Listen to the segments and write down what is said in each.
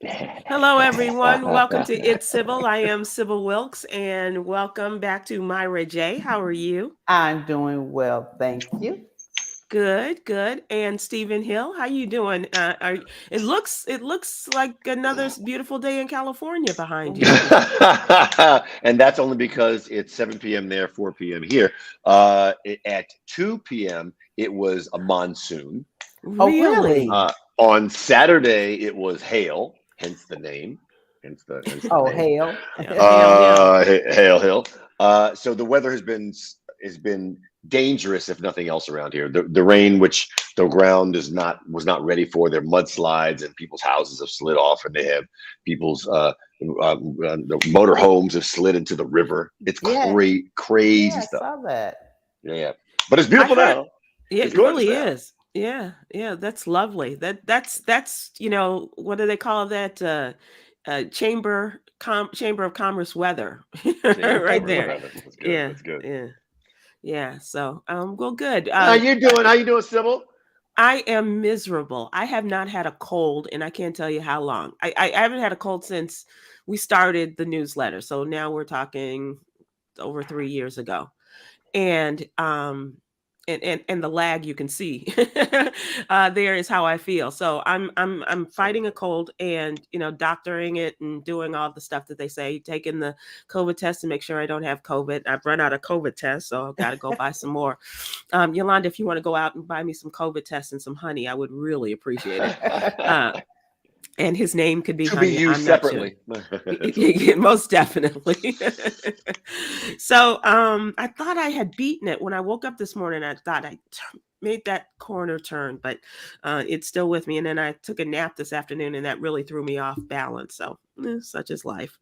Hello, everyone. Welcome to It's Sybil. I am Sybil Wilkes, and welcome back to Myra J. How are you? I'm doing well, thank you. Good, good. And Stephen Hill, how you doing? It looks like another beautiful day in California behind you. And that's only because it's 7 p.m. there, 4 p.m. here. At 2 p.m., it was a monsoon. Really? On Saturday, it was hail, hence the name. Hence the name. Hail. Hail. So the weather has been dangerous, if nothing else, around here. The rain, which the ground was not ready for. There are mudslides, and people's houses have slid off, and they have people's the motor homes have slid into the river. It's crazy stuff. I saw that. Yeah, but it's beautiful now. It really is. Yeah, that's lovely. That's what do they call that? Chamber of Commerce weather, right there. That's good. Yeah, That's good. Yeah. So, well, good. How you doing? How you doing, Sybil? I am miserable. I have not had a cold, and I can't tell you how long. I haven't had a cold since we started the newsletter. So now we're talking over 3 years ago, and the lag you can see there is how I feel. So I'm fighting a cold, and doctoring it and doing all the stuff that they say, taking the COVID test to make sure I don't have COVID. I've run out of COVID tests, so I've got to go buy some more. Yolanda, if you want to go out and buy me some COVID tests and some honey, I would really appreciate it. And his name could be to honey. be used separately. Yeah, most definitely. So I thought I had beaten it when I woke up this morning. I thought I made that corner turn, but it's still with me. And then I took a nap this afternoon, and that really threw me off balance. So such is life.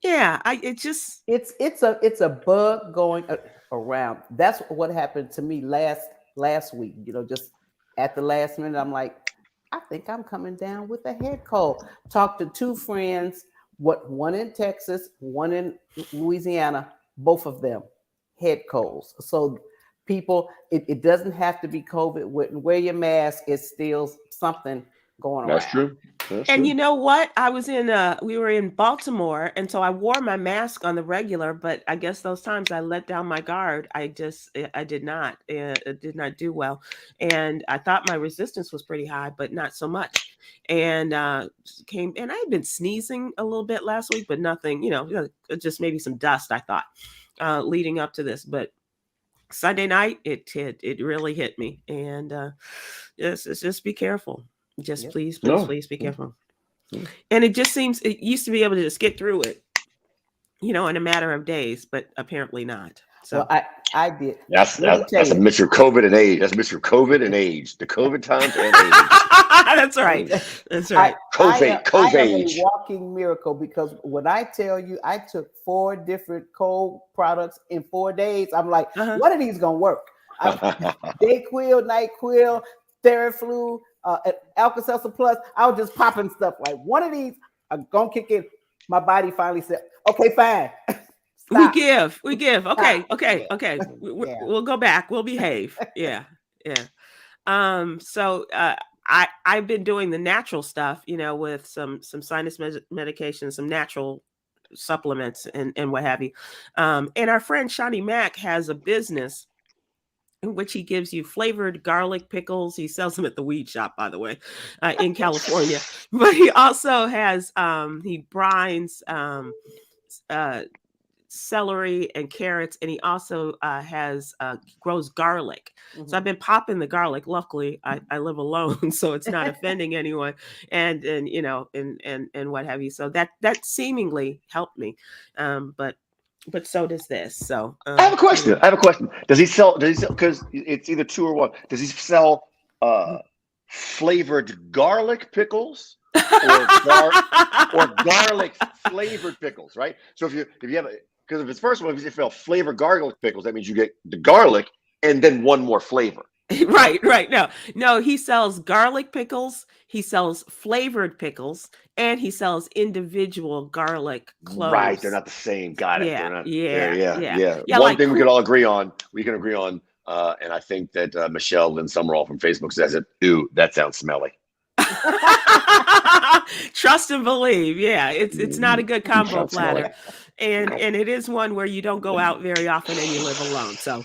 Yeah, It's a bug going around. That's what happened to me last week. Just at the last minute, I'm like, I think I'm coming down with a head cold. Talked to two friends, one in Texas, one in Louisiana, both of them head colds. So people, it doesn't have to be COVID. Wear your mask. It's still something going on. That's true. And you know what? We were in Baltimore, and so I wore my mask on the regular, but I guess those times I let down my guard. I did not do well. And I thought my resistance was pretty high, but not so much. And I had been sneezing a little bit last week, but nothing, just maybe some dust, I thought, leading up to this. But Sunday night, it really hit me. And just be careful. Just please be careful. And it just seems it used to be able to just get through it, in a matter of days, but apparently not. So I did. That's a mixture of COVID and age. That's a mixture of COVID and age. The COVID times and age. That's right. That's right. COVID am a walking miracle, because when I tell you I took 4 different cold products in 4 days, I'm like, one of these gonna work. Dayquil, NyQuil, Theraflu, Alka-Seltzer Plus. I was just popping stuff like, one of these are gonna kick in. My body finally said, okay, fine. We give. Okay. We'll go back. We'll behave. Yeah. So I've been doing the natural stuff, with some sinus medication, some natural supplements and what have you. And our friend Shawnee Mack has a business in which he gives you flavored garlic pickles. He sells them at the weed shop, by the way, in California. But he also has, he brines celery and carrots, and he also grows garlic. So I've been popping the garlic. Luckily, I live alone, so it's not offending anyone, and what have you. So that seemingly helped me, but so does this. So I have a question. Does he sell? Because it's either 2 or 1. Does he sell flavored garlic pickles or garlic flavored pickles? Right. So if you have because if it's first one, if you sell flavored garlic pickles, that means you get the garlic and then one more flavor. Right. No, he sells garlic pickles, he sells flavored pickles, and he sells individual garlic cloves. Right, they're not the same. Got it. Yeah. One thing we can all agree on, and I think that Michelle Lynn Summerall from Facebook says it. Ooh, that sounds smelly. Trust and believe. Yeah, it's not a good combo Trust and platter, and it is one where you don't go out very often and you live alone. So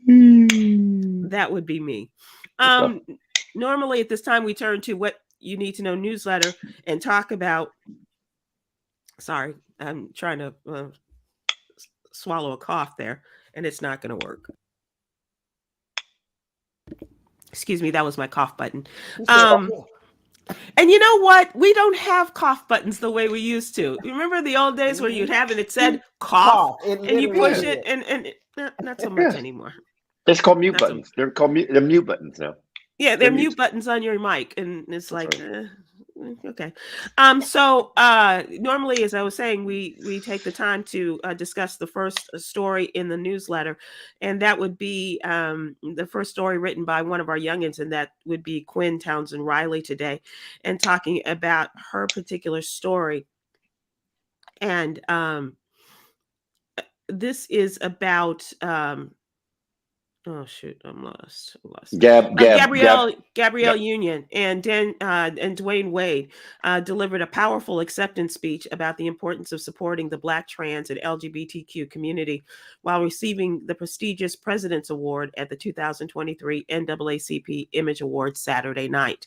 that would be me. stuff. Normally at this time we turn to what you need to know newsletter and talk about. Sorry, I'm trying to swallow a cough there, and it's not going to work. Excuse me, that was my cough button. And you know what? We don't have cough buttons the way we used to. You remember the old days where you'd have it said cough, and you push it, and not so much anymore. It's called mute buttons. They're called they're mute buttons now. Yeah, they're mute buttons on your mic, and it's like, okay. So normally, as I was saying, we take the time to discuss the first story in the newsletter, and that would be the first story written by one of our youngins, and that would be Kwyn Townsend Riley today, and talking about her particular story. And this is about oh shoot, I'm lost. Gabrielle Union and Dwayne Wade delivered a powerful acceptance speech about the importance of supporting the Black, trans, and LGBTQ community while receiving the prestigious President's Award at the 2023 NAACP Image Awards Saturday night.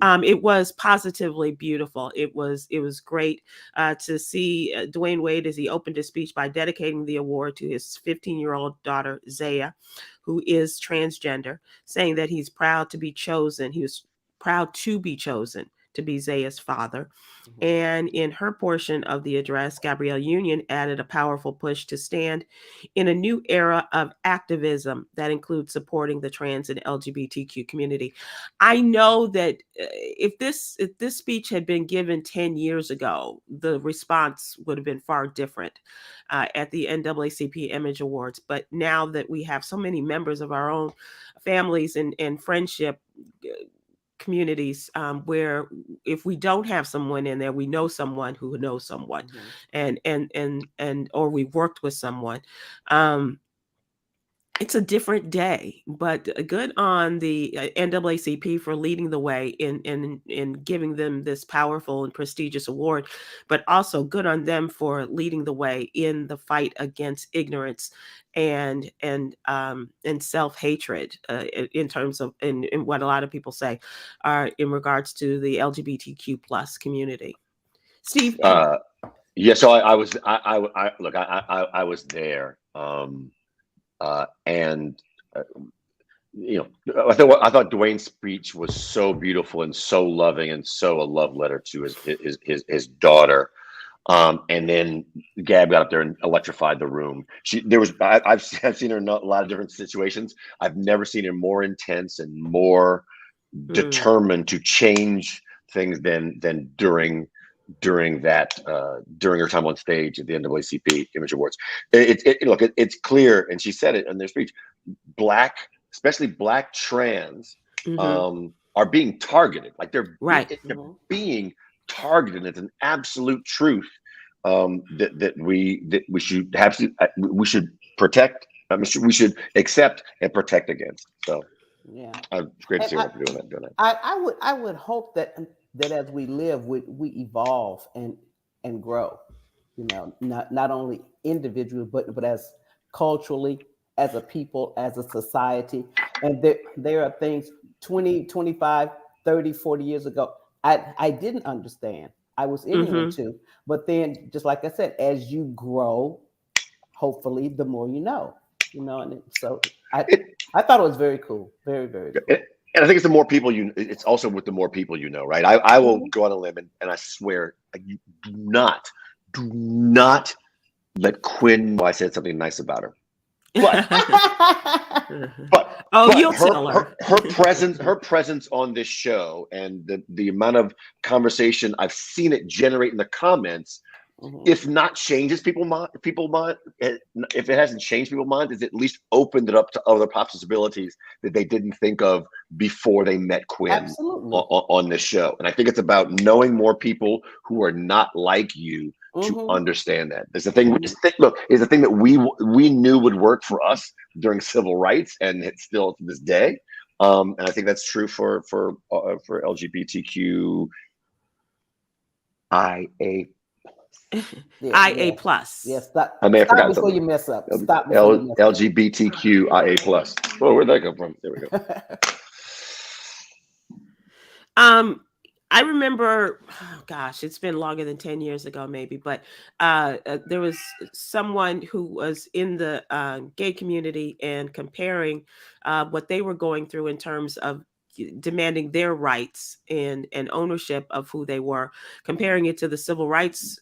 It was positively beautiful. It was great to see Dwayne Wade as he opened his speech by dedicating the award to his 15-year-old daughter, Zaya, who is transgender, saying that he's proud to be chosen. He was proud to be chosen to be Zaya's father. And in her portion of the address, Gabrielle Union added a powerful push to stand in a new era of activism that includes supporting the trans and LGBTQ community. I know that if this speech had been given 10 years ago, the response would have been far different at the NAACP Image Awards. But now that we have so many members of our own families and friendship communities where if we don't have someone in there, we know someone who knows someone, and or we worked with someone. It's a different day, but good on the NAACP for leading the way in giving them this powerful and prestigious award, but also good on them for leading the way in the fight against ignorance and self-hatred in terms of in what a lot of people say are in regards to the LGBTQ plus community. Steve? Yeah, so I was there. You know, I thought Dwayne's speech was so beautiful and so loving and so a love letter to his daughter. And then Gab got up there and electrified the room. I've seen her in a lot of different situations. I've never seen her more intense and more determined to change things than during her time on stage at the NAACP Image Awards. It's clear, and she said it in their speech, especially Black trans are being targeted. Like they're being targeted. It's an absolute truth that we should protect. We should accept and protect against. So yeah, it's great to see her doing that. I would hope that as we live, we evolve and grow. You know, not only individually, but as culturally, as a people, as a society. And there are things 20, 25, 30, 40 years ago I didn't understand. I was ignorant to. But then, just like I said, as you grow, hopefully, the more you know. And so I thought it was very cool. Very, very cool. And I think it's the more people it's also with the more people you know, right? I will go on a limb and I swear, you do not let Kwyn know I said something nice about her. But you'll tell her. Her presence on this show and the amount of conversation I've seen it generate in the comments, if not changes people's mind, if it hasn't changed people's minds, it's at least opened it up to other possibilities that they didn't think of before they met Kwyn on this show. And I think it's about knowing more people who are not like you to understand that. There's the thing. Is the thing that we knew would work for us during civil rights, and it's still to this day. And I think that's true for LGBTQ IA. IA plus. Yes, stop. I may have Stop forgotten before something. you mess up. Stop before you mess up. LGBTQ IA plus. Oh, where'd that come from? There we go. I remember, oh gosh, it's been longer than 10 years ago, maybe, but there was someone who was in the gay community and comparing what they were going through in terms of demanding their rights and ownership of who they were, comparing it to the civil rights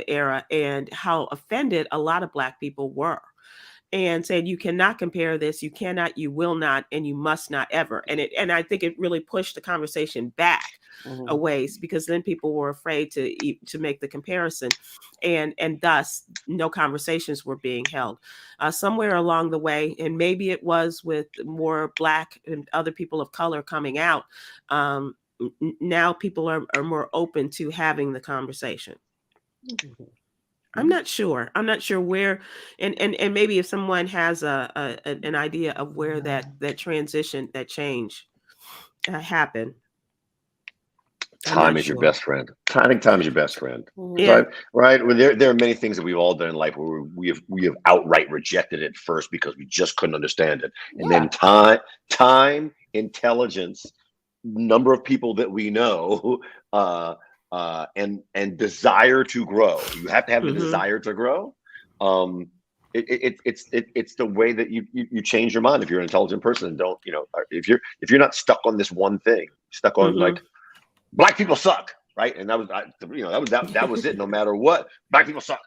era and how offended a lot of Black people were. And said, you cannot compare this, you cannot, you will not, and you must not ever. And I think it really pushed the conversation back a ways, because then people were afraid to make the comparison, and thus no conversations were being held. Somewhere along the way, and maybe it was with more Black and other people of color coming out, now people are more open to having the conversation. I'm not sure where, and maybe if someone has an idea of where that transition, that change happened. Time is your best friend. I think time is your best friend. Yeah. Right. Well, there are many things that we've all done in life where we have outright rejected it first because we just couldn't understand it, and then time, intelligence, number of people that we know, and desire to grow. You have to have the desire to grow. It's the way that you change your mind if you're an intelligent person. And don't, if you're not stuck on this one thing, stuck on like Black people suck, right? And that was it. No matter what, Black people suck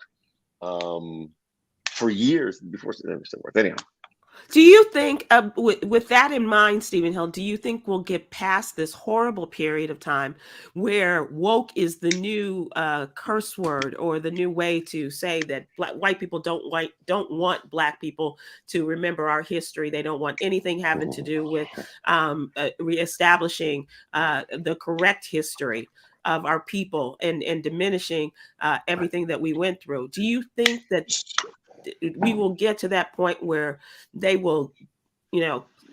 for years before it worked. Anyhow. Do you think, with that in mind, Stephen Hill, do you think we'll get past this horrible period of time where woke is the new curse word, or the new way to say that white people don't want Black people to remember our history? They don't want anything having to do with reestablishing the correct history of our people and diminishing everything that we went through. Do you think that we will get to that point where they will,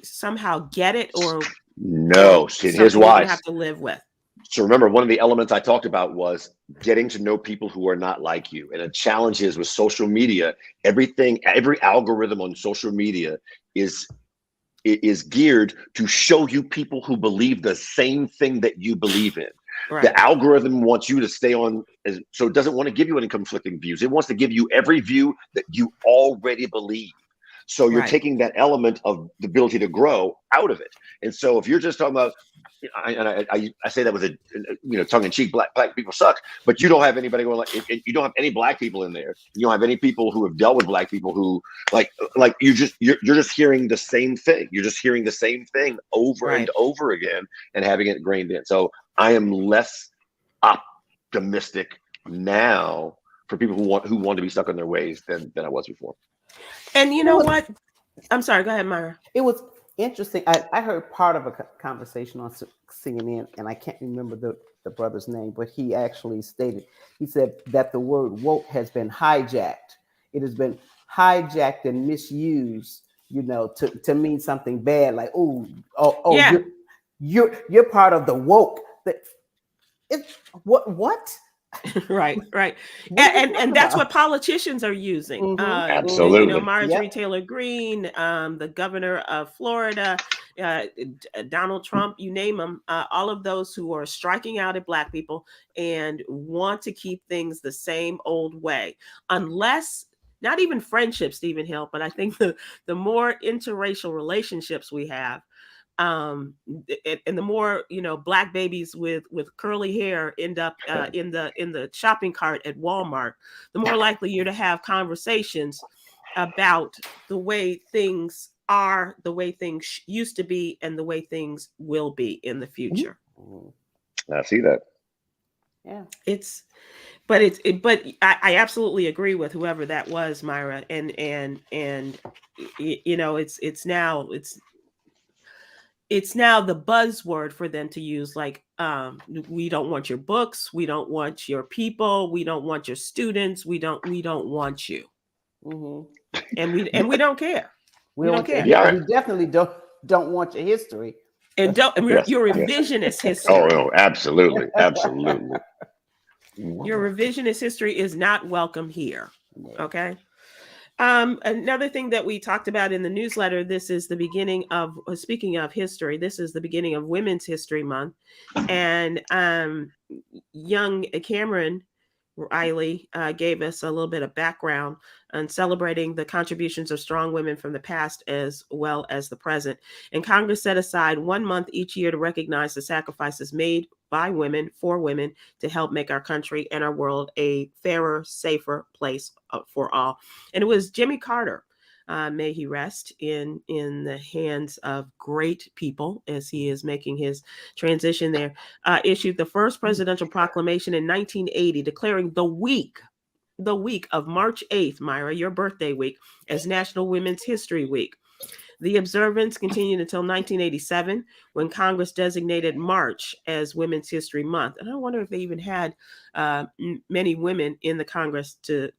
somehow get it, or no? Here's why. We have to live with. So remember, one of the elements I talked about was getting to know people who are not like you. And the challenge is with social media, every algorithm on social media is geared to show you people who believe the same thing that you believe in. Right. The algorithm wants you to stay on, so it doesn't want to give you any conflicting views. It wants to give you every view that you already believe. So you're taking that element of the ability to grow out of it. And so if you're just talking about, I say that with a tongue in cheek, black people suck, but you don't have anybody going you don't have any Black people in there. You don't have any people who have dealt with Black people who you're just hearing the same thing. You're just hearing the same thing over and over again and having it ingrained in. So I am less optimistic now for people who want to be stuck in their ways than I was before. And you know what? I'm sorry. Go ahead, Myra. It was interesting. I heard part of a conversation on CNN, and I can't remember the brother's name, but he actually stated, he said that the word woke has been hijacked. It has been hijacked and misused, to mean something bad, like, yeah. you're part of the woke. What? Right. And that's what politicians are using. Absolutely. Marjorie Taylor Greene, the governor of Florida, Donald Trump, you name them, all of those who are striking out at Black people and want to keep things the same old way, unless not even friendships, Stephen Hill, but I think the more interracial relationships we have, and the more Black babies with curly hair end up in the shopping cart at Walmart, the more likely you're to have conversations about the way things are, the way things used to be, and the way things will be in the future. I see that. Yeah, but I absolutely agree with whoever that was, Myra, and it's now the buzzword for them to use, like, we don't want your books, we don't want your people, we don't want your students, we don't want you, and we don't care. We don't care. Yeah, we definitely don't want your history, and your revisionist history. Oh no, absolutely. Your revisionist history is not welcome here. Okay. Another thing that we talked about in the newsletter, this is the beginning of, speaking of history, this is the beginning of Women's History Month. And young Cameron Riley gave us a little bit of background on celebrating the contributions of strong women from the past as well as the present. And Congress set aside 1 month each year to recognize the sacrifices made by women for women to help make our country and our world a fairer, safer place for all. And it was Jimmy Carter, may he rest in the hands of great people as he is making his transition there, issued the first presidential proclamation in 1980 declaring the week of March 8th, Myra, your birthday week, as National Women's History Week. The observance continued until 1987, when Congress designated March as Women's History Month. And I wonder if they even had many women in the Congress to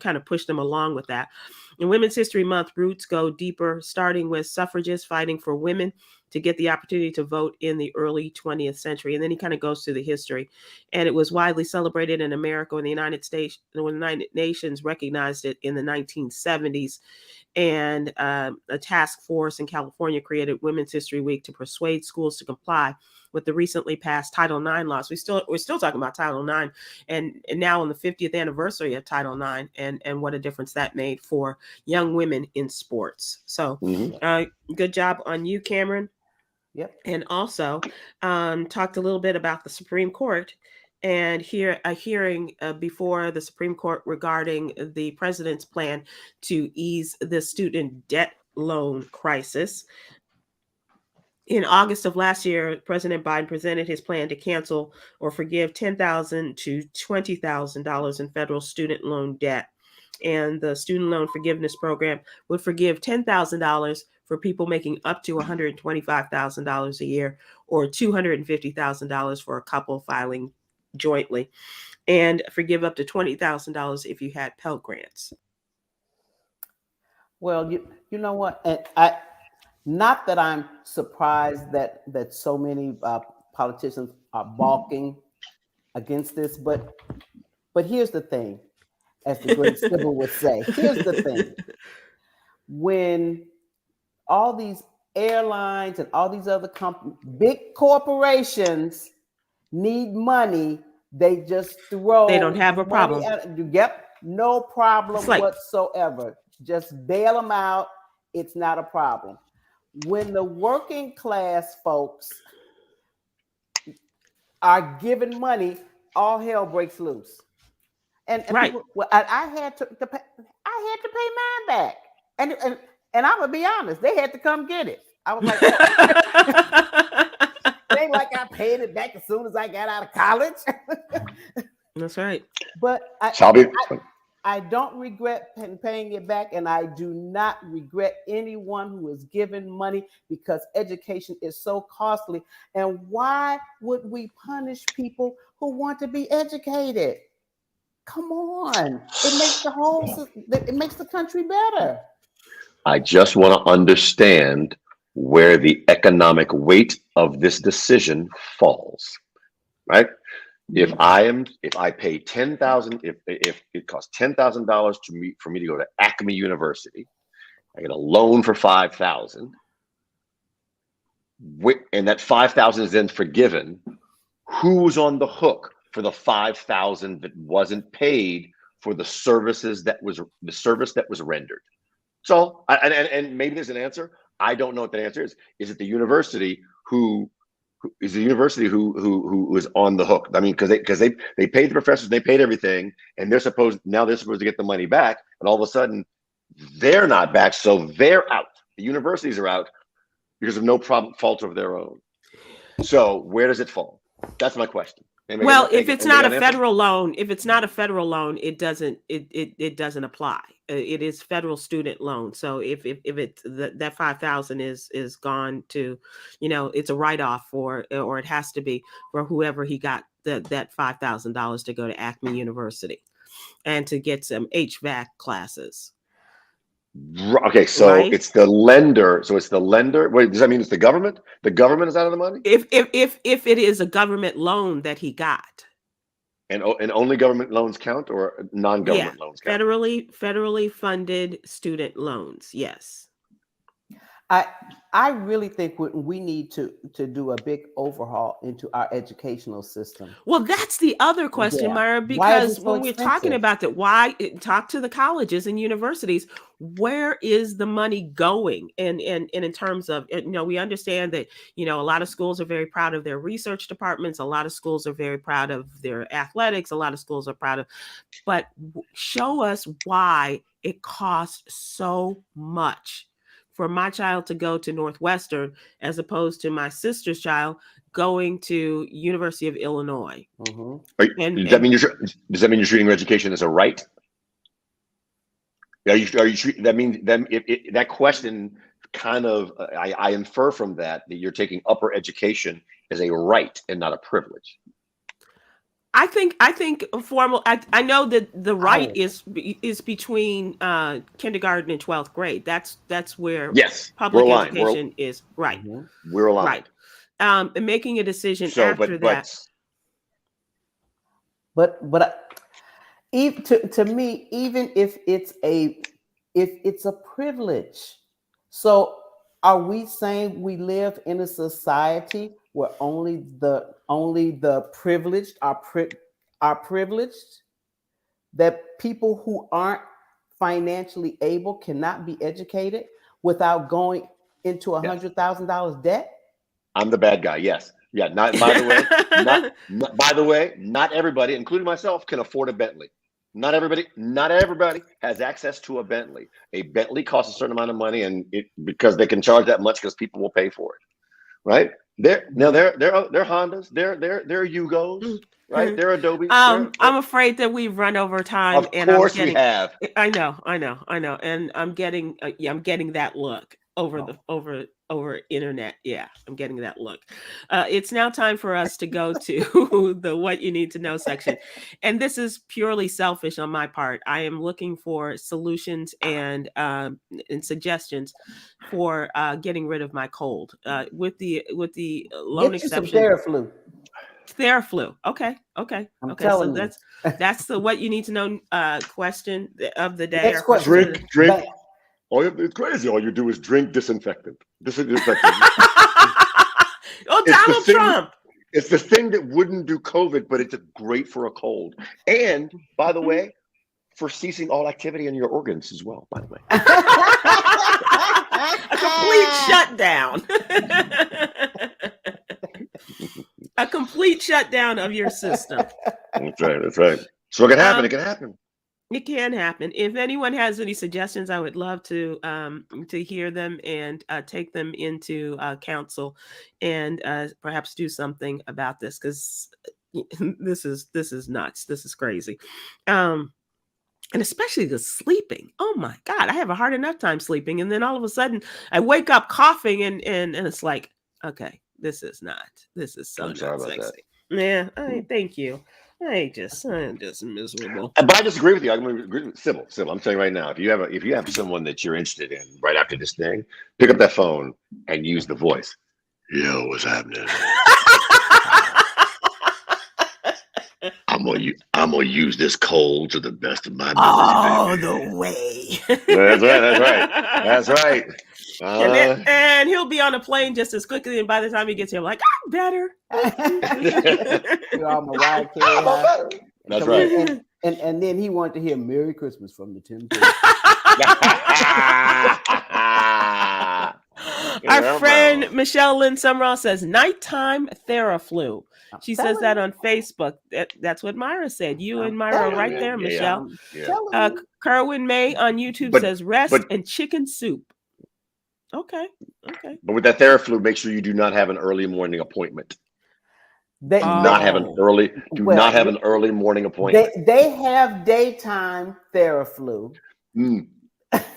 kind of push them along with that. In Women's History Month, roots go deeper, starting with suffragists fighting for women to get the opportunity to vote in the early 20th century. And then he kind of goes through the history. And it was widely celebrated in America when the United States, when the United Nations recognized it in the 1970s. And a task force in California created Women's History Week to persuade schools to comply with the recently passed Title IX laws. We're still talking about Title IX, and now on the 50th anniversary of Title IX, and what a difference that made for young women in sports. So, good job on you, Cameron. Yep. And also talked a little bit about the Supreme Court. And here a hearing before the Supreme Court regarding the president's plan to ease the student debt loan crisis. In August of last year, President Biden presented his plan to cancel or forgive $10,000 to $20,000 in federal student loan debt. And the student loan forgiveness program would forgive $10,000 for people making up to $125,000 a year, or $250,000 for a couple filing jointly, and forgive up to $20,000 if you had Pell Grants. Well, you know what? And not that I'm surprised that so many politicians are balking against this, but here's the thing, as the great Sybil would say. Here's the thing: when all these airlines and all these other big corporations need money, they just throw. They don't have a problem. Yep, no problem whatsoever. Just bail them out. It's not a problem. When the working class folks are given money, all hell breaks loose. And right. People, well, I had to pay mine back, and I'm gonna be honest, they had to come get it. I was like, it ain't like I paid it back as soon as I got out of college. That's right. But I don't regret paying it back, and I do not regret anyone who is given money, because education is so costly. And why would we punish people who want to be educated? Come on, it makes the country better. I just want to understand where the economic weight of this decision falls, right? If I pay $10,000, if it costs $10,000 for me to go to Acme University, I get a loan for $5,000, and that $5,000 is then forgiven. Who's on the hook for the $5,000 that wasn't paid for the service that was rendered? So, and maybe there's an answer. I don't know what that answer is. Is it the university who is on the hook? I mean, because they paid the professors, they paid everything, and they're supposed to get the money back, and all of a sudden they're not back, so they're out. The universities are out because of no fault of their own. So where does it fall? That's my question. Well, if it's not a federal loan, it doesn't apply. It is federal student loan. So if it's that $5,000 is gone to, it's a write-off or it has to be for whoever he got that $5,000 to go to Acme University and to get some HVAC classes. Okay, so right? It's the lender. So it's the lender. Wait, does that mean it's the government? The government is out of the money? If it is a government loan that he got. And only government loans count, or non-government loans count? Federally funded student loans. Yes. I really think we need to do a big overhaul into our educational system. Well, that's the other question, Myra, because when we're talking about that, talk to the colleges and universities, where is the money going? And in terms of, we understand that, a lot of schools are very proud of their research departments. A lot of schools are very proud of their athletics. A lot of schools are proud of, but show us why it costs so much for my child to go to Northwestern as opposed to my sister's child going to University of Illinois. Mm-hmm. Does that mean you're treating education as a right? Are you that means then that question kind of I infer from that you're taking upper education as a right and not a privilege. I think formal. I know that the right is between kindergarten and 12th grade. That's where public education is right. Mm-hmm. We're aligned. Right. And making a decision after that. But to me, even if it's a privilege, so are we saying we live in a society where only the privileged are privileged, that people who aren't financially able cannot be educated without going into $100,000 debt? I'm the bad guy. Yes. Yeah. Not by the way, not everybody, including myself, can afford a Bentley. Not everybody has access to a Bentley. A Bentley costs a certain amount of money, and because they can charge that much because people will pay for it, right? They're Hondas, they're Yugos, right? They're Adobe. I'm afraid that we've run over time. Of course we have. I know, and I'm getting that look over internet. Yeah, I'm getting that look. It's now time for us to go to the what you need to know section. And this is purely selfish on my part. I am looking for solutions and suggestions for getting rid of my cold. With the lone exception. Theraflu. Theraflu. Okay. So that's the what you need to know question of the day. Next question. Drink. It's crazy. All you do is drink disinfectant. Donald Trump. It's the thing that wouldn't do COVID, but it's great for a cold. And by the way, for ceasing all activity in your organs as well, by the way. A complete shutdown. A complete shutdown of your system. That's right. So it can happen. It can happen. If anyone has any suggestions, I would love to hear them and take them into council and perhaps do something about this, because this is nuts. This is crazy. And especially the sleeping. Oh my God, I have a hard enough time sleeping, and then all of a sudden I wake up coughing, and it's like, okay, this is so not sexy. Yeah, thank you. I'm just miserable. But I disagree with you. I'm going to agree with Sybil. I'm telling you right now, if you have someone that you're interested in right after this thing, pick up that phone and use the voice. Yo, what's happening? I'm gonna use this cold to the best of my ability. Oh, the way. That's right. And he'll be on a plane just as quickly, and by the time he gets here, I'm like, I'm better. You're on my ride carrier. That's right. And then he wanted to hear "Merry Christmas" from the Tim. Our friend Michelle Lynn Summerall says nighttime Theraflu. She says that on Facebook. That's what Myra said. You and Myra are right there, Michelle. Yeah. Kerwin May on YouTube says rest and chicken soup. Okay. But with that Theraflu, make sure you do not have an early morning appointment. Do not have an early morning appointment. They have daytime Theraflu.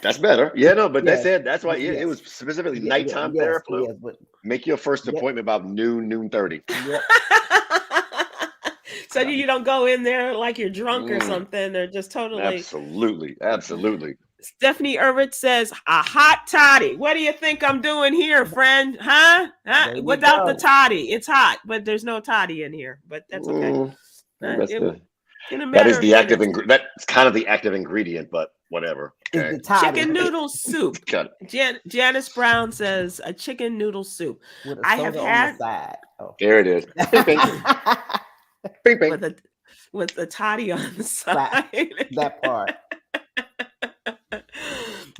That's better. Yeah, no, but they said that's why it was specifically nighttime Theraflu. Make your first appointment about noon 30. Yeah. So you don't go in there like you're drunk or something, or just totally. Absolutely. Stephanie Irvit says a hot toddy. What do you think I'm doing here, friend? Huh? Without the toddy, it's hot, but there's no toddy in here. But that's okay. That's the, in a that matter is of the active minutes. ingredient. That's kind of the active ingredient, but whatever. Okay. Is the toddy Chicken noodle soup. Got it. Janice Brown says a chicken noodle soup. with a I soda have on had the side. Oh. There it is. Bing, bing. Bing, bing. with the toddy on the side. That part.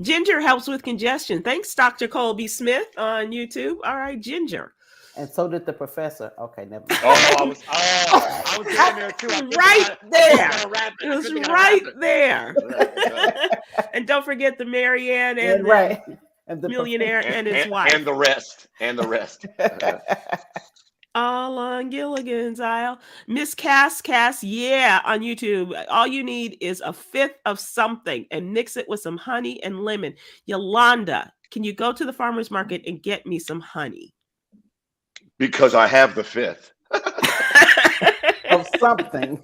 Ginger helps with congestion. Thanks, Dr. Colby Smith on YouTube. All right, ginger. And so did the professor. Okay, never mind. I was getting there too. Right there. It was right there. And don't forget the Marianne and right. And the millionaire and his wife. And the rest. All on Gilligan's Isle. Miss Cass, yeah, on YouTube. All you need is a fifth of something and mix it with some honey and lemon. Yolanda, can you go to the farmer's market and get me some honey? Because I have the fifth. of something.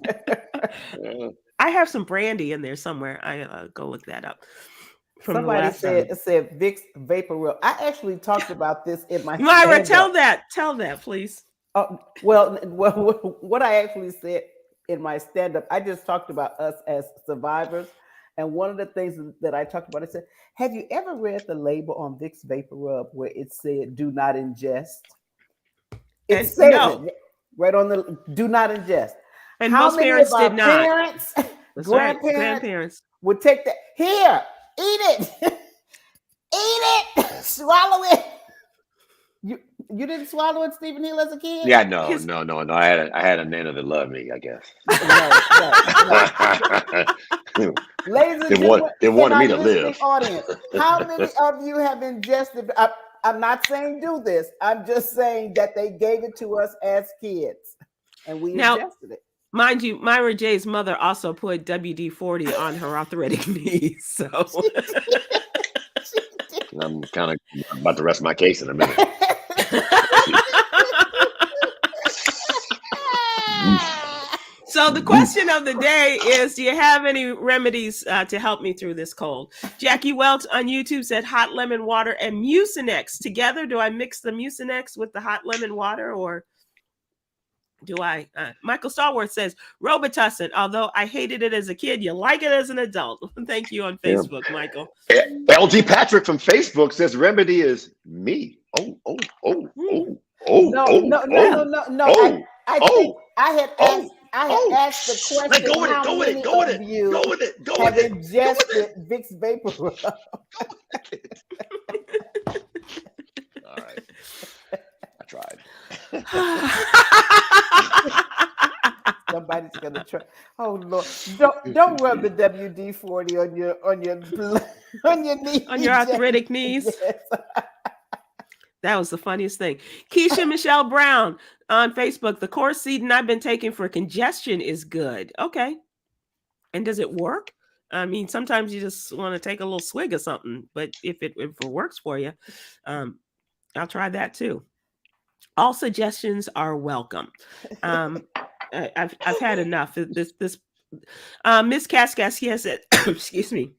I have some brandy in there somewhere. I go look that up. Somebody said Vicks Vapor Rub. I actually talked about this in my Myra, tell that, please. Well, what I actually said in my stand-up, I just talked about us as survivors. And one of the things that I talked about, I said, have you ever read the label on Vicks Vapor Rub where it said, do not ingest? It said it right on the do not ingest. And most parents did not. Parents, grandparents would take that. Here, eat it. Eat it. Swallow it. You didn't swallow it, Stephen Hill, as a kid? Yeah, no. I had a nana that loved me, I guess. No. Ladies and gentlemen, they wanted me to live. Audience, how many of you have ingested? I'm not saying do this. I'm just saying that they gave it to us as kids, and we ingested it. Mind you, Myra J's mother also put WD-40 on her arthritic knees. So I'm kind of about to rest my case in a minute. So the question of the day is, do you have any remedies to help me through this cold? Jackie Welch on YouTube said hot lemon water and Mucinex together. Do I mix the Mucinex with the hot lemon water, or do I? Michael Stallworth says Robitussin. Although I hated it as a kid, you like it as an adult. Thank you on Facebook, Michael. LG Patrick from Facebook says remedy is me. No. I had asked the question. Go with it. Have ingested Vicks Vapor Rub. All right. I tried. Somebody's gonna try. Oh Lord! Don't rub the WD-40 on your knees. On your arthritic knees. Yes. That was the funniest thing. Keisha Michelle Brown on Facebook. The Corsedin I've been taking for congestion is good. Okay. And does it work? I mean, sometimes you just want to take a little swig of something, but if it works for you, I'll try that too. All suggestions are welcome. I've had enough. This Miss Cascas, yes, said, excuse me.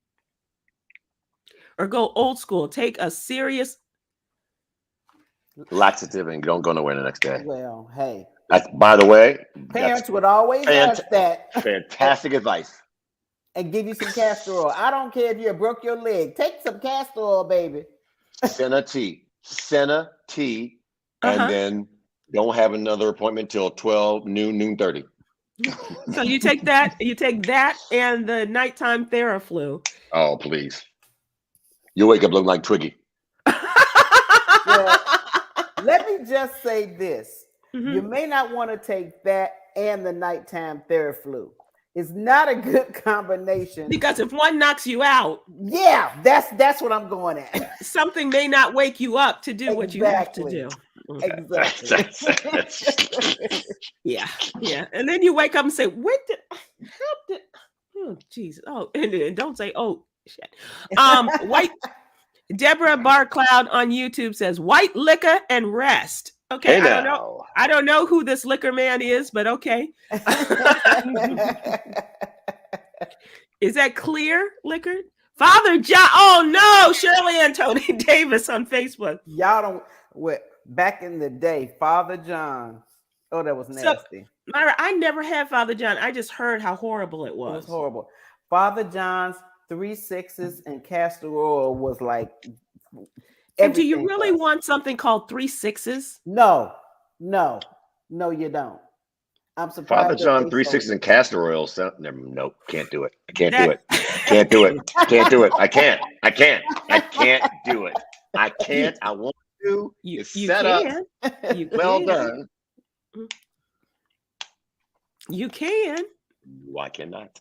Or go old school. Take a serious laxative and don't go nowhere the next day. Well, hey. That's, by the way, parents would always ask that. Fantastic advice. And give you some castor oil. I don't care if you broke your leg. Take some castor oil, baby. Senna tea, and then don't have another appointment till 12 noon 30. So you take that and the nighttime Theraflu. Oh, please. You wake up looking like Twiggy. Well, let me just say this. You may not want to take that and the nighttime Theraflu. It's not a good combination. Because if one knocks you out, yeah, that's what I'm going at. Something may not wake you up to do what you have to do. Okay. Exactly. Yeah. And then you wake up and say, oh, Jesus. Oh, and don't say, oh, shit. White Deborah Barcloud on YouTube says white liquor and rest. Okay, hey, I don't know who this liquor man is, but okay. Is that clear liquor? Father John. Oh no, Shirley Anthony Davis on Facebook. Y'all don't. Back in the day, Father John Oh, that was So, nasty. Myra, I never had Father John. I just heard how horrible it was. It was horrible. Father John's 3 6s and castor oil was like. And do you everything really was. want something called 3 6s? No, you don't. I'm surprised. Father that John they 3 sold 6 it. and castor oil. Nope, can't do it. I can't do it. Can't do it. Can't do it. I can't do it. I can't. I want to. You It's set up. You Well can. done. You can. No, I cannot.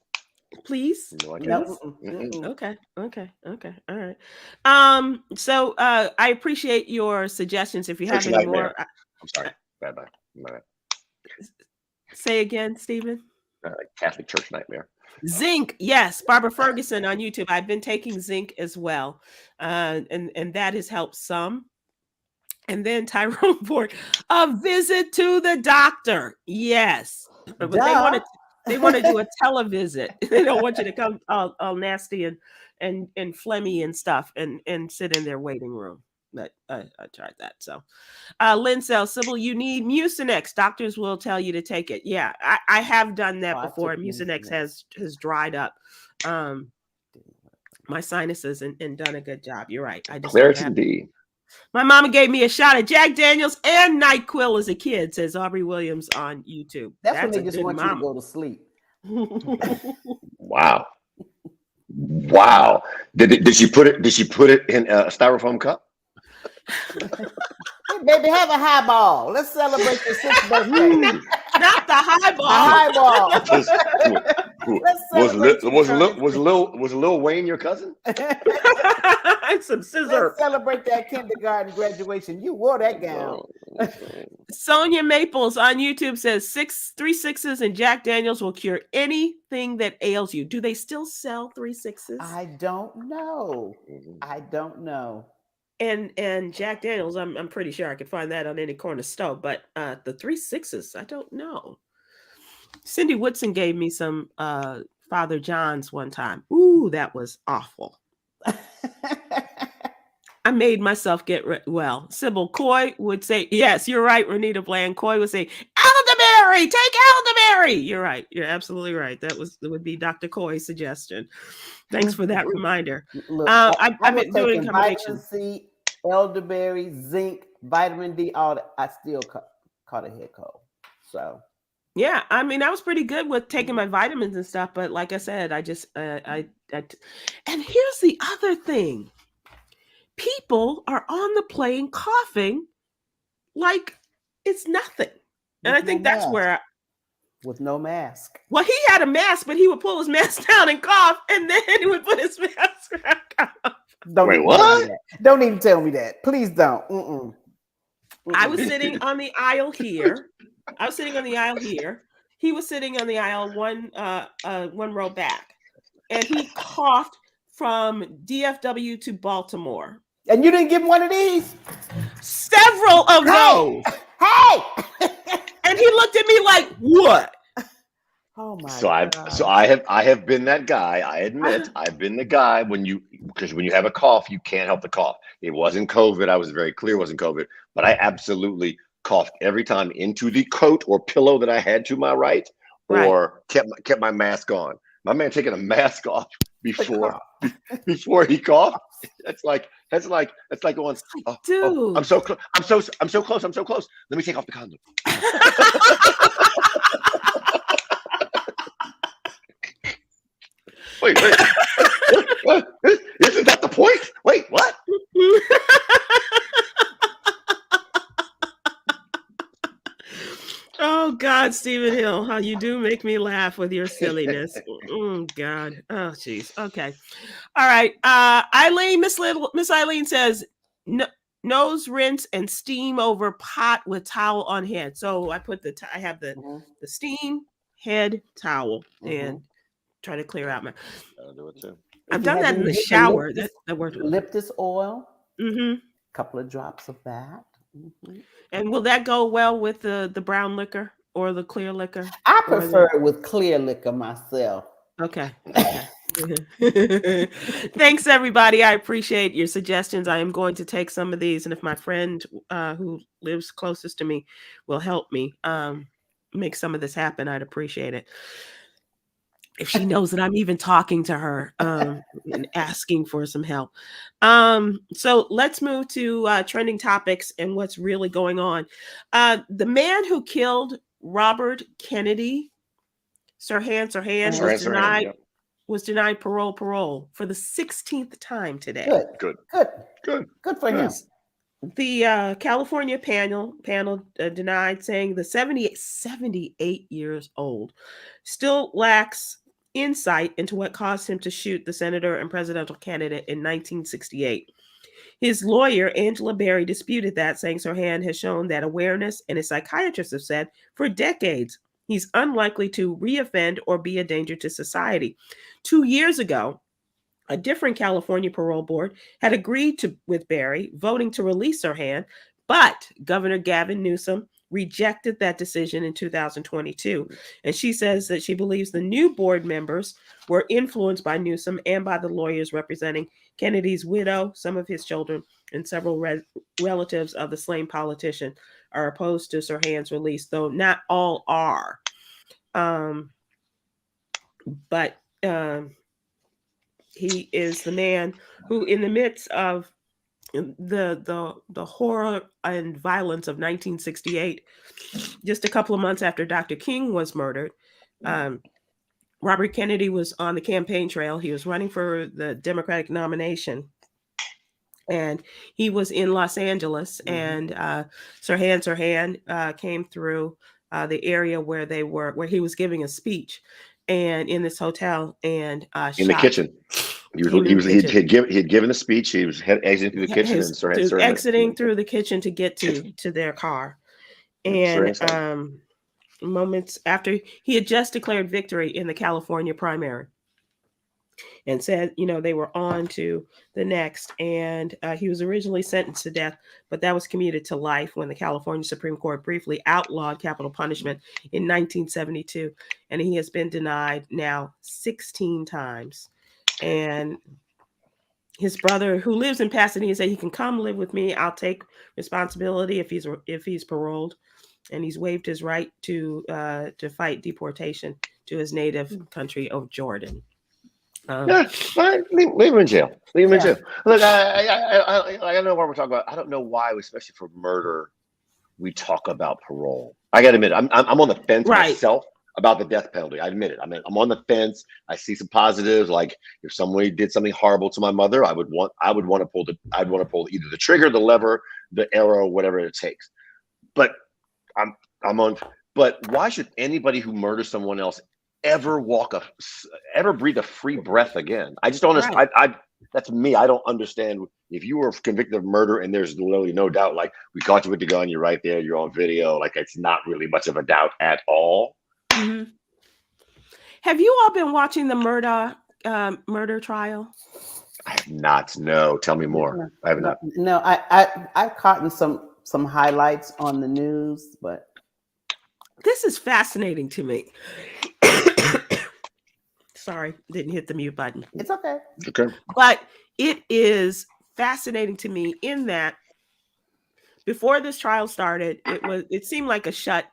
Please. No, I No, cannot. Okay. All right. So I appreciate your suggestions. If you have Church any nightmare. more, I'm sorry. Bye. say again, Stephen. Catholic church nightmare. Zinc, yes, Barbara Ferguson on YouTube. I've been taking zinc as well, and that has helped some. And then Tyrone Ford, a visit to the doctor. Yes, but they want to do a televisit. They don't want you to come all nasty and phlegmy and stuff and sit in their waiting room. But I tried that. So Lynn says, Sybil, you need Mucinex. Doctors will tell you to take it. Yeah, I have done that before. Mucinex has dried up my sinuses and done a good job. You're right. I just Clarence indeed. My mama gave me a shot of Jack Daniels and NyQuil as a kid, says Aubrey Williams on YouTube. That's when they just want you to go to sleep. Wow. Did she put it in a styrofoam cup? Hey, baby, have a highball. Let's celebrate your 6th birthday. Not the highball. A highball. Was Lil Wayne your cousin? Some scissor. Let's celebrate that kindergarten graduation. You wore that gown. Sonia Maples on YouTube says 3 6s and Jack Daniels will cure anything that ails you. Do they still sell 3 6s? I don't know. And Jack Daniels, I'm pretty sure I could find that on any corner store, but the 3 6s, I don't know. Cindy Woodson gave me some Father John's one time. Ooh, that was awful. I made myself get well. Sybil Coy would say, yes, you're right, Renita Bland. Coy would say, elderberry, take elderberry. You're right. You're absolutely right. That would be Dr. Coy's suggestion. Thanks for that reminder. Look, I've been doing vitamin C, elderberry, zinc, vitamin D, all that. I still caught a head cold. So yeah, I mean, I was pretty good with taking my vitamins and stuff, but like I said, I just and here's the other thing. People are on the plane coughing like it's nothing. And I think that's where with no mask. Well, he had a mask, but he would pull his mask down and cough, and then he would put his mask back up. Wait, what? Don't even tell me that. Please don't. I was sitting on the aisle here. He was sitting on the aisle one row back, and he coughed from DFW to Baltimore. And you didn't give him one of these? Several of those. Hey! And he looked at me like, what? Oh my God. I have been that guy. I admit I've been the guy because when you have a cough, you can't help the cough. It wasn't COVID. I was very clear it wasn't COVID, but I absolutely coughed every time into the coat or pillow that I had to my right, or kept my mask on. My man taking a mask off before he coughed. That's like going, dude. I'm so close. Let me take off the condom. Wait. What? Isn't that the point? Wait, what? Oh God, Stephen Hill, how you do make me laugh with your silliness. Oh God. Oh jeez. Okay. All right. Eileen, Miss Eileen says nose rinse and steam over pot with towel on head. So I put I have the steam head towel and try to clear out my. I'll do it too. I've done that in the shower. That worked. Eucalyptus oil. Couple of drops of that. And will that go well with the brown liquor or the clear liquor? I prefer it with clear liquor myself. Okay. Thanks, everybody. I appreciate your suggestions. I am going to take some of these, and if my friend who lives closest to me will help me make some of this happen, I'd appreciate it. If she knows that I'm even talking to her and asking for some help. So let's move to trending topics and what's really going on. The man who killed Robert Kennedy, Sirhan Sirhan, was denied parole for the 16th time today. Good for him. The California panel denied, saying the 78 years old still lacks insight into what caused him to shoot the senator and presidential candidate in 1968. His lawyer, Angela Berry, disputed that, saying Sirhan has shown that awareness, and his psychiatrists have said for decades he's unlikely to reoffend or be a danger to society. 2 years ago, a different California parole board had agreed with Berry, voting to release Sirhan, but Governor Gavin Newsom rejected that decision in 2022. And she says that she believes the new board members were influenced by Newsom and by the lawyers representing Kennedy's widow, some of his children, and several relatives of the slain politician are opposed to Sirhan's release, though not all are. But he is the man who, in the midst of the horror and violence of 1968, just a couple of months after Dr. King was murdered, Robert Kennedy was on the campaign trail. He was running for the Democratic nomination, and he was in Los Angeles, and Sirhan came through the area where he was giving a speech, and in this hotel, and in the kitchen. He had given a speech. He was exiting through the kitchen, and Sirhan exiting through the kitchen to get to their car. And moments after, he had just declared victory in the California primary, and said, they were on to the next. And he was originally sentenced to death, but that was commuted to life when the California Supreme Court briefly outlawed capital punishment in 1972. And he has been denied now 16 times. And his brother, who lives in Pasadena, said he can come live with me. I'll take responsibility if he's paroled, and he's waived his right to fight deportation to his native country of Jordan. Leave him in jail. Leave him in jail. Look, I don't know what we're talking about. I don't know why, especially for murder, we talk about parole. I got to admit, I'm on the fence myself about the death penalty. I admit it. I'm on the fence. I see some positives. Like if somebody did something horrible to my mother, I'd want to pull either the trigger, the lever, the arrow, whatever it takes. But but why should anybody who murders someone else ever breathe a free breath again? I just don't understand. That's me. I don't understand. If you were convicted of murder and there's literally no doubt, like we caught you with the gun, you're right there, you're on video, like it's not really much of a doubt at all. Mm-hmm. Have you all been watching the murder trial? I have not. No, tell me more. I have not. No, I've caught in some highlights on the news, but this is fascinating to me. Sorry, didn't hit the mute button. It's okay. Okay. But it is fascinating to me in that before this trial started, it seemed like a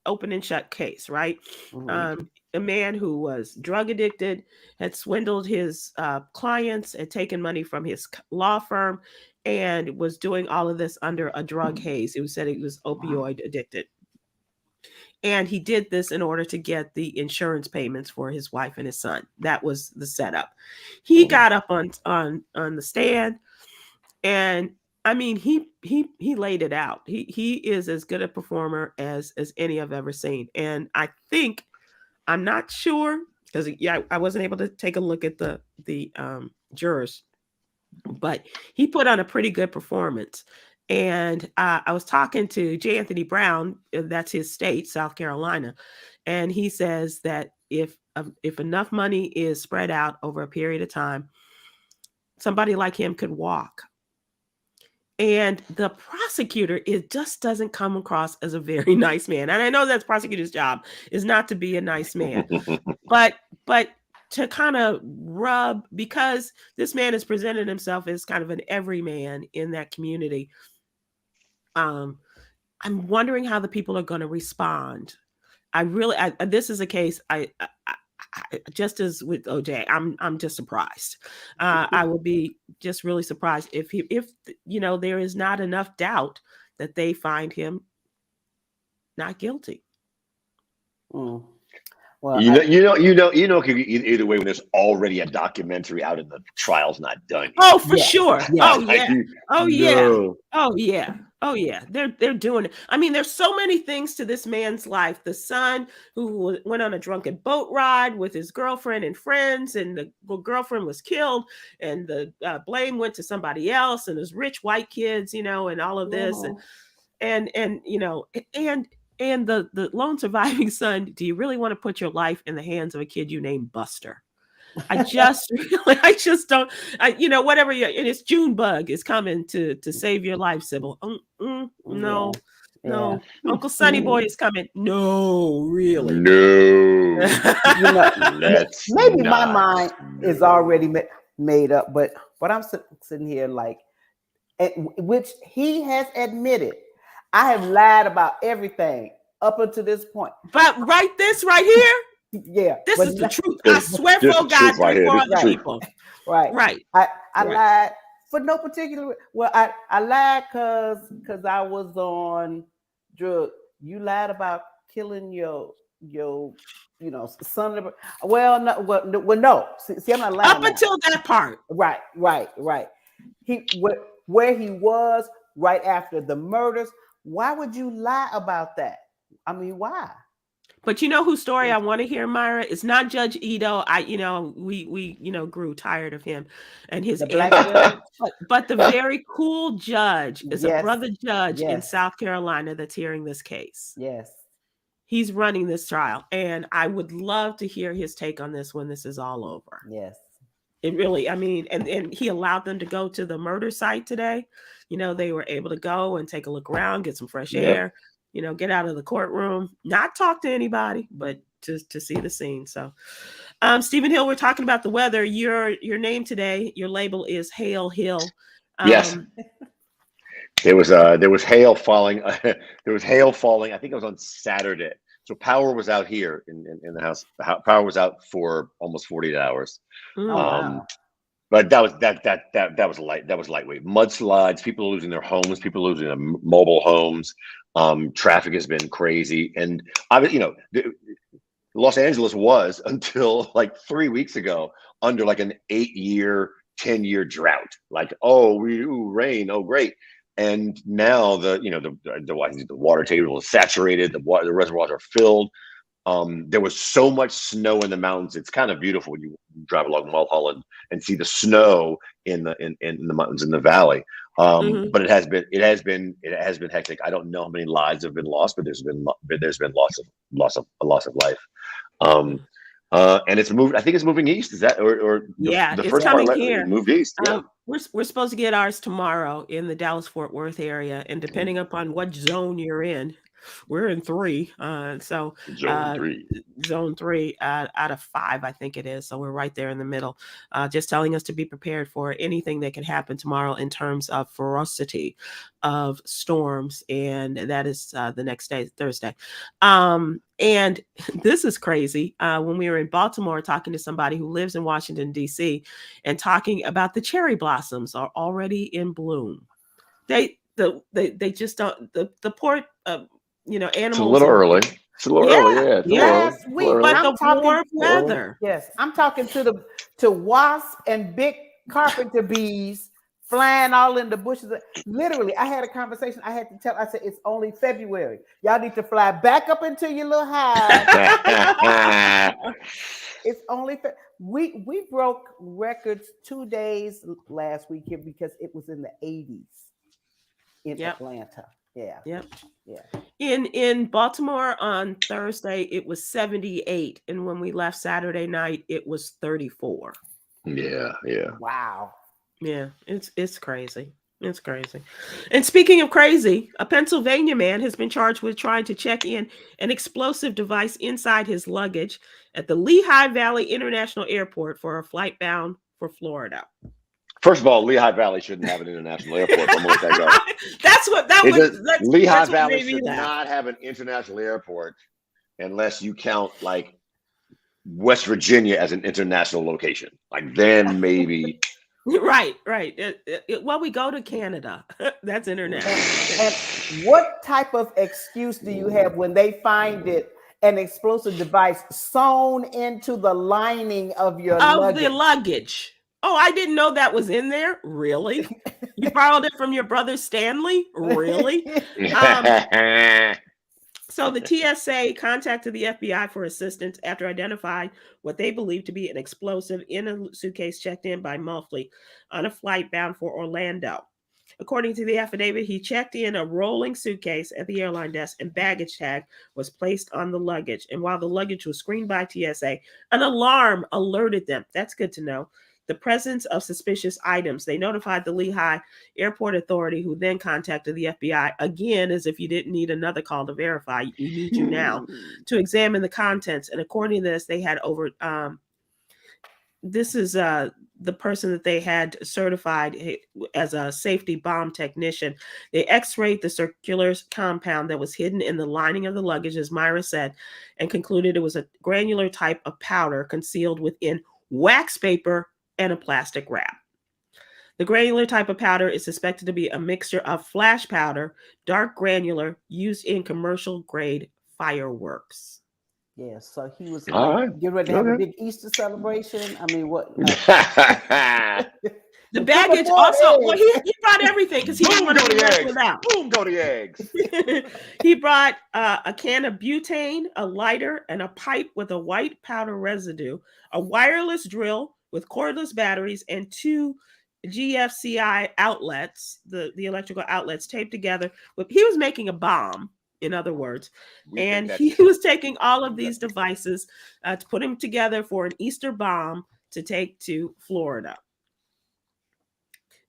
open and shut case, right? Mm-hmm. A man who was drug addicted, had swindled his clients, had taken money from his law firm, and was doing all of this under a drug haze. It was said he was opioid addicted. And he did this in order to get the insurance payments for his wife and his son. That was the setup. He got up on the stand, and I mean, he laid it out. He is as good a performer as any I've ever seen. And I think, I'm not sure, because I wasn't able to take a look at the jurors, but he put on a pretty good performance. And I was talking to J. Anthony Brown, that's his state, South Carolina, and he says that if enough money is spread out over a period of time, somebody like him could walk. And the prosecutor, it just doesn't come across as a very nice man. And I know that's prosecutor's job, is not to be a nice man, but to kind of rub, because this man has presented himself as kind of an everyman in that community. I'm wondering how the people are going to respond. This is a case. I just as with OJ, I'm just surprised. I will be just really surprised if there is not enough doubt that they find him not guilty. Well, it could be either way when there's already a documentary out and the trial's not done yet. Oh, for sure. Yeah. Oh yeah. Oh yeah. They're doing it. I mean, there's so many things to this man's life. The son who went on a drunken boat ride with his girlfriend and friends, and the girlfriend was killed, and the blame went to somebody else, and his rich white kids, and all of this, and the lone surviving son. Do you really want to put your life in the hands of a kid you named Buster? I just don't. Whatever. And it's Junebug is coming to save your life, Sybil. No. Uncle Sonny Boy is coming. No, really. No. Maybe my mind is already made up, but I'm sitting here like, which he has admitted, I have lied about everything up until this point. But this right here. Yeah, this is the truth. I swear for God, for other people. Right. I lied for no particular. Well, I lied because I was on drugs. You lied about killing your son. Well, no. See, I'm not lying. Up until that part. Right. Where he was right after the murders. Why would you lie about that? I mean, why? But you know whose story I want to hear, Myra? It's not Judge Ito. We grew tired of him and his black judge. But the very cool judge is a brother judge in South Carolina that's hearing this case. Yes. He's running this trial, and I would love to hear his take on this when this is all over. Yes. It really, I mean, and he allowed them to go to the murder site today. They were able to go and take a look around, get some fresh air. Get out of the courtroom, not talk to anybody, but just to see the scene. So, Stephen Hill, we're talking about the weather. Your name today, your label is Hail Hill. Yes. There was hail falling. There was hail falling. I think it was on Saturday. So power was out here in the house. Power was out for almost 48 hours. Wow. But that was lightweight. Mudslides, people losing their homes, people losing their mobile homes. Traffic has been crazy, and Los Angeles was until like 3 weeks ago under like an 8-year, 10-year drought. Like, rain, great. And now the water table is saturated. The reservoirs are filled. There was so much snow in the mountains. It's kind of beautiful when you drive along Mulholland and see the snow in the mountains in the valley. But it has been hectic. I don't know how many lives have been lost, but there's been loss of life. And it's moved. I think it's moving east. Is that the it's first coming part here. Moved east. Yeah. We're supposed to get ours tomorrow in the Dallas-Fort Worth area, and depending upon what zone you're in, we're in 3. So zone 3 out of 5, I think it is. So we're right there in the middle. Just telling us to be prepared for anything that can happen tomorrow in terms of ferocity of storms, and that is the next day, Thursday. And this is crazy. When we were in Baltimore talking to somebody who lives in Washington, D.C., and talking about the cherry blossoms are already in bloom. They just don't, the poor, animals. It's a little early. It's a little early, yeah. Last week, but the warm weather. Yes, I'm talking to wasps and big carpenter bees flying all in the bushes. Literally, I had a conversation. I had to tell. I said, "It's only February. Y'all need to fly back up into your little hive." It's only we broke records 2 days last week here because it was in the 80s in Atlanta. Yeah. Yep. Yeah. In Baltimore on Thursday, it was 78, and when we left Saturday night, it was 34. Yeah. Wow. Yeah, it's crazy. It's crazy. And speaking of crazy, a Pennsylvania man has been charged with trying to check in an explosive device inside his luggage at the Lehigh Valley International Airport for a flight bound for Florida. First of all, Lehigh Valley shouldn't have an international airport. I'm gonna let that go. That's what that was. Lehigh Valley should not have an international airport unless you count like West Virginia as an international location. Like then maybe. Right. Well, we go to Canada. That's international. And what type of excuse do you have when they find an explosive device sewn into the lining of your luggage? The luggage. Oh, I didn't know that was in there. Really? You borrowed it from your brother Stanley? Really? So the TSA contacted the FBI for assistance after identifying what they believe to be an explosive in a suitcase checked in by Muffley on a flight bound for Orlando. According to the affidavit, he checked in a rolling suitcase at the airline desk and baggage tag was placed on the luggage. And while the luggage was screened by TSA, an alarm alerted them. That's good to know. The presence of suspicious items. They notified the Lehigh Airport Authority, who then contacted the FBI, again, as if you didn't need another call to verify. We need you now to examine the contents. And according to this, they had over, this is the person that they had certified as a safety bomb technician. They x-rayed the circular compound that was hidden in the lining of the luggage, as Myra said, and concluded it was a granular type of powder concealed within wax paper and a plastic wrap. The granular type of powder is suspected to be a mixture of flash powder, dark granular, used in commercial grade fireworks. Yeah, so he was getting ready to have a big Easter celebration. I mean, what? The baggage also, well, he brought everything because he didn't want to be left without. Boom, go the eggs. He brought a can of butane, a lighter, and a pipe with a white powder residue, a wireless drill with cordless batteries, and 2 GFCI outlets, the electrical outlets taped together. He was making a bomb, in other words, and he was taking all of these devices to put them together for an Easter bomb to take to Florida.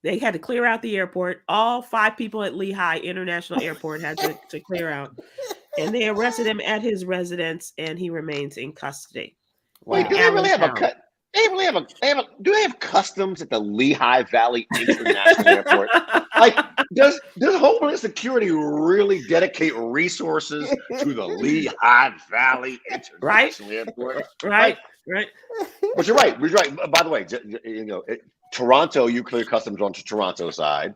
They had to clear out the airport. All 5 people at Lehigh International Airport had to clear out, and they arrested him at his residence, and he remains in custody. Wait, do they really have a cut? Do they have customs at the Lehigh Valley International Airport? Like, does Homeland Security really dedicate resources to the Lehigh Valley International Airport? Right. But you're right. By the way, Toronto, you clear customs onto Toronto side,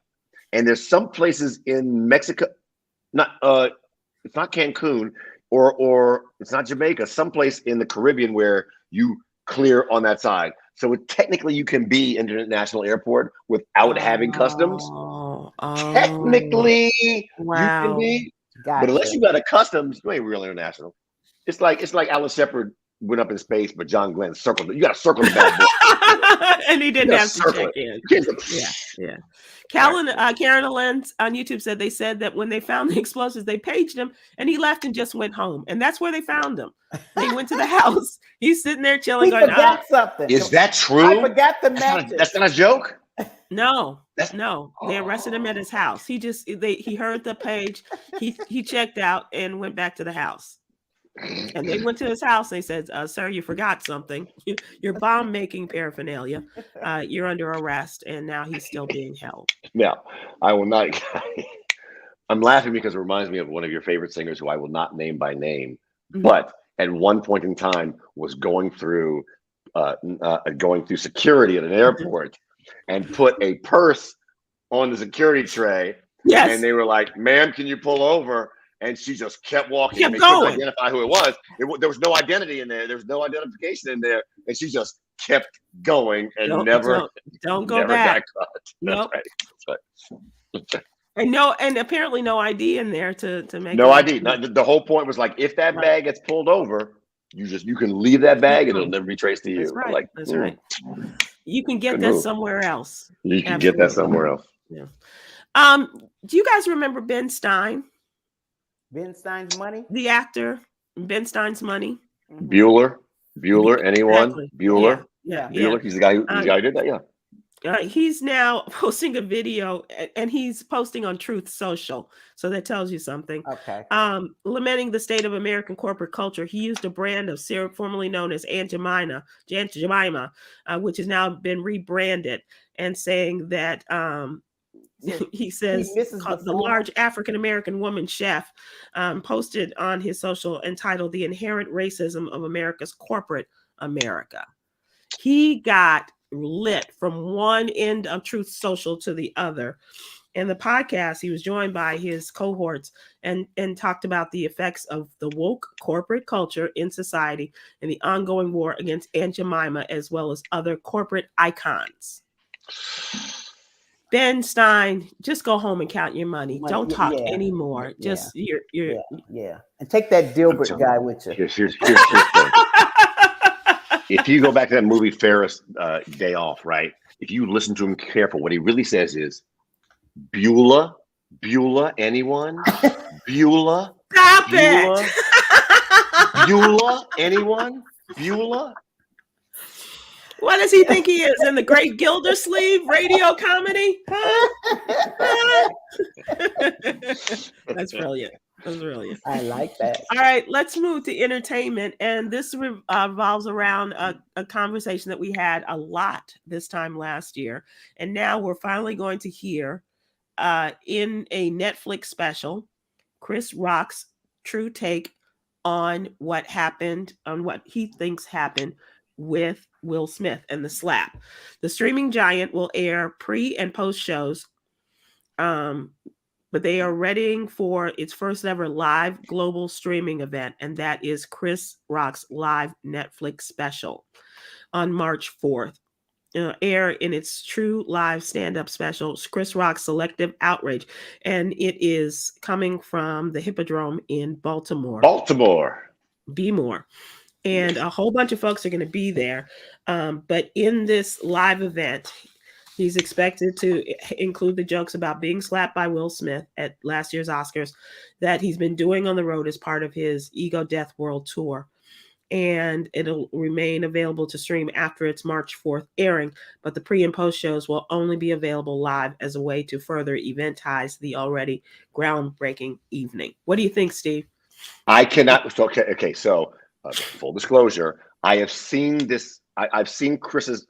and there's some places in Mexico, it's not Cancun or it's not Jamaica, someplace in the Caribbean where you clear on that side. So technically you can be in an international airport without having customs. Technically you can be, but unless you got a customs, you ain't real international. It's like Alan Shepard went up in space, but John Glenn circled it. You got to circle the bad boy. And he didn't have to check in. Yeah. Karen Lenz on YouTube said they said that when they found the explosives, they paged him and he left and just went home. And that's where they found him. They went to the house. He's sitting there chilling. He forgot something. Is that true? I forgot the matches. That's not a joke? No. They arrested him at his house. He heard the page. He checked out and went back to the house. And they went to his house. They said, sir, you forgot something. Your bomb making paraphernalia. You're under arrest. And now he's still being held. Now, I will not. I'm laughing because it reminds me of one of your favorite singers who I will not name by name, but at one point in time was going through security at an airport and put a purse on the security tray. Yes. And they were like, ma'am, can you pull over? And she just kept walking. Kept they going. couldn't identify who it was. There was no identity in there. There was no identification in there. And she just kept going and don't go never back. got caught. Nope. That's right. And apparently no ID in there to make no ID. The whole point was like, if that bag gets pulled over, you can leave that bag and it'll never be traced to you. That's right. That's right. You can get that somewhere else. You can get that somewhere else. Yeah. Do you guys remember Ben Stein? Ben Stein's Money? The actor, Ben Stein's Money. Bueller, anyone? Exactly. Bueller? Yeah. Bueller, he's the guy who did that, yeah. He's now posting a video, and he's posting on Truth Social. So that tells you something. Okay. Lamenting the state of American corporate culture. He used a brand of syrup formerly known as Aunt Jemima, which has now been rebranded, and saying that he says misses the the large African American woman chef posted on his social entitled "The Inherent Racism of America's Corporate America." He got lit from one end of Truth Social to the other. In the podcast, he was joined by his cohorts and talked about the effects of the woke corporate culture in society and the ongoing war against Aunt Jemima, as well as other corporate icons. Ben Stein, just go home and count your money. Don't talk anymore. Just you're and take that Dilbert guy with you. Here's the if you go back to that movie Ferris Day Off, right? If you listen to him careful, what he really says is Beulah, anyone? Beulah? Stop Beulah? it! Beulah? Anyone? Beulah? What does he think he is, in the Great Gildersleeve radio comedy? Huh? That's brilliant. That's brilliant. I like that. All right, let's move to entertainment. And this revolves around a conversation that we had a lot this time last year. And now we're finally going to hear in a Netflix special, Chris Rock's true take on what happened, on what he thinks happened with Will Smith and the slap. The streaming giant will air pre and post shows, but they are readying for its first ever live global streaming event, and that is Chris Rock's live Netflix special on March 4th. Air in its true live stand-up special, Chris Rock's Selective Outrage, and it is coming from the Hippodrome in Baltimore. Be more. And a whole bunch of folks are going to be there. But in this live event, he's expected to include the jokes about being slapped by Will Smith at last year's Oscars that he's been doing on the road as part of his Ego Death World Tour. And it'll remain available to stream after its March 4th airing. But the pre and post shows will only be available live as a way to further eventize the already groundbreaking evening. What do you think, Steve? I cannot. Okay. So, full disclosure, I have seen this. I've seen Chris's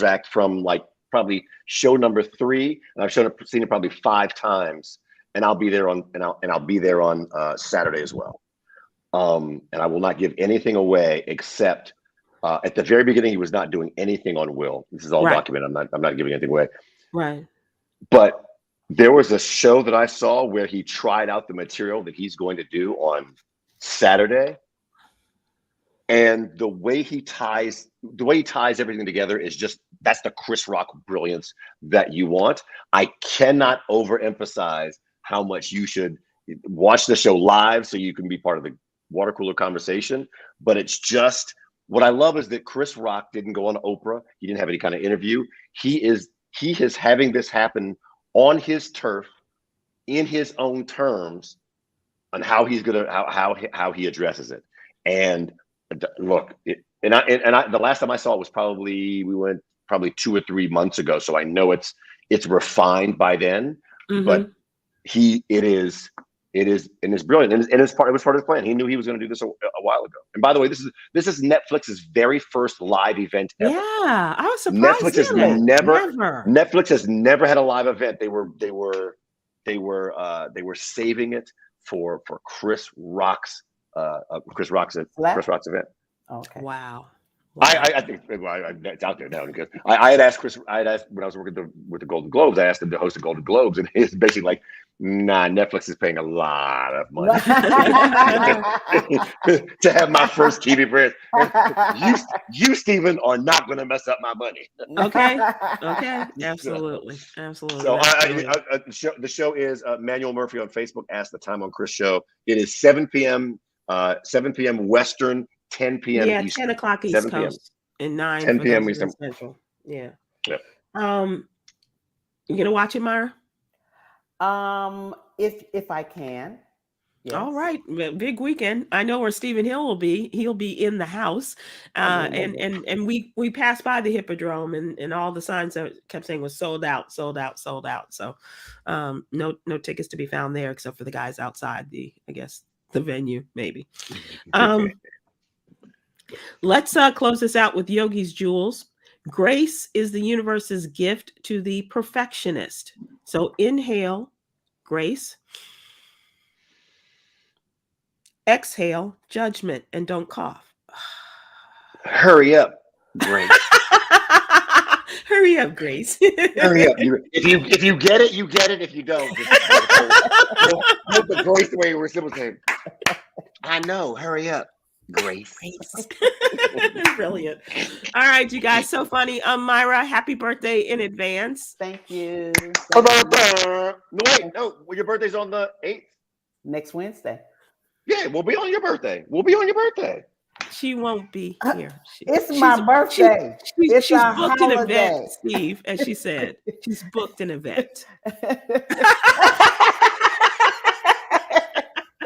act from like probably show number 3, and I've seen it probably 5 times. And I'll be there on Saturday as well. And I will not give anything away except at the very beginning he was not doing anything on Will. This is all documented. I'm not giving anything away. Right. But there was a show that I saw where he tried out the material that he's going to do on Saturday. And the way he ties everything together is just, that's the Chris Rock brilliance that you want. I cannot overemphasize how much you should watch the show live so you can be part of the water cooler conversation. But it's just, what I love is that Chris Rock didn't go on Oprah. He didn't have any kind of interview. He is having this happen on his turf, in his own terms, on how he's gonna how he addresses it. And look, the last time I saw it was probably 2 or 3 months ago. So I know it's refined by then, but it is brilliant, and it was part of his plan. He knew he was going to do this a while ago. And by the way, this is Netflix's very first live event ever. Yeah, I was surprised. Netflix has never had a live event. They were saving it for Chris Rock's event. Okay. Wow. I think it's out there now because I had asked when I was working with the Golden Globes, I asked him to host the Golden Globes, and it's basically like, nah, Netflix is paying a lot of money to have my first TV appearance. You, Stephen, are not going to mess up my money. Okay. Absolutely. So the show is Manuel Murphy on Facebook. Ask the Time on Chris show. It is 7 p.m. Western. 10 p.m. Yeah, Eastern. 10 o'clock East Coast and 9 10 p.m. Eastern. Central. Yeah. Yep. You gonna watch it, Myra? If I can. Yes. All right, big weekend. I know where Stephen Hill will be. He'll be in the house, and we passed by the Hippodrome, and all the signs that kept saying was sold out, sold out, sold out. So, no tickets to be found there except for the guys outside the venue, maybe. Let's close this out with Yogi's Jewels. Grace is the universe's gift to the perfectionist. So inhale, grace. Exhale, judgment, and don't cough. Hurry up, Grace. Hurry up, Grace. Hurry up. If you get it, you get it. If you don't, just put the Grace the way we're Sybil saying. I know. Hurry up, Grace. Brilliant. All right, you guys, so funny. Myra, happy birthday in advance. Thank you. No, wait, no. Well, your birthday's on the 8th. Next Wednesday. Yeah, we'll be on your birthday. We'll be on your birthday. She won't be here. It's my birthday. She's a booked holiday. an event, Steve, as she said. She's booked an event.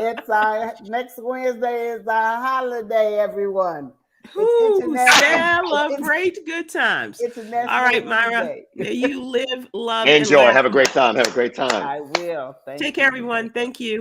It's our next Wednesday is our holiday, everyone. Celebrate good times. All right, Myra. May you live, love, Enjoy. And have a great time. Have a great time. I will. Take care, everyone. Thank you.